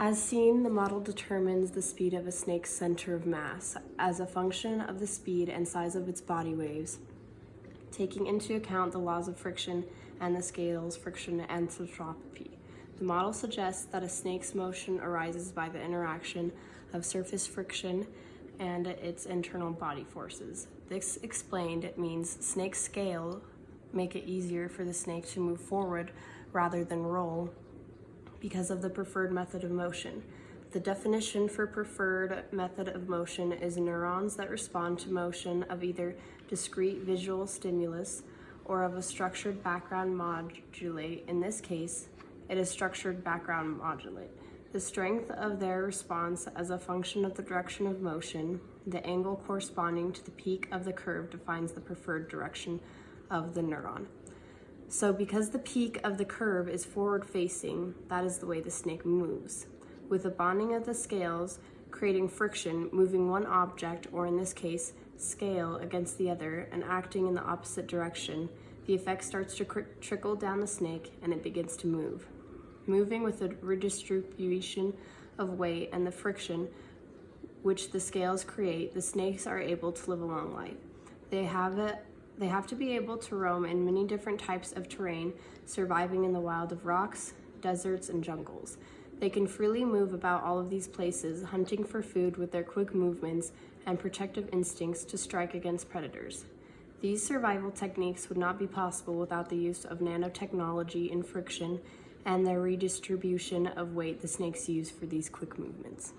As seen, the model determines the speed of a snake's center of mass as a function of the speed and size of its body waves, taking into account the laws of friction and the scales, friction and entropy. The model suggests that a snake's motion arises by the interaction of surface friction and its internal body forces. This explained means snake scale make it easier for the snake to move forward rather than roll because of the preferred method of motion. The definition for preferred method of motion is neurons that respond to motion of either discrete visual stimulus or of a structured background modulate. In this case, it is structured background modulate. The strength of their response as a function of the direction of motion, the angle corresponding to the peak of the curve defines the preferred direction of the neuron. So because the peak of the curve is forward facing, that is the way the snake moves. With the bonding of the scales, creating friction, moving one object, or in this case, scale against the other, and acting in the opposite direction, the effect starts to trickle down the snake and it begins to move. Moving with a redistribution of weight and the friction which the scales create, the snakes are able to live a long life. They have to be able to roam in many different types of terrain, surviving in the wild of rocks, deserts, and jungles. They can freely move about all of these places, hunting for food with their quick movements and protective instincts to strike against predators. These survival techniques would not be possible without the use of nanotechnology and friction and the redistribution of weight the snakes use for these quick movements.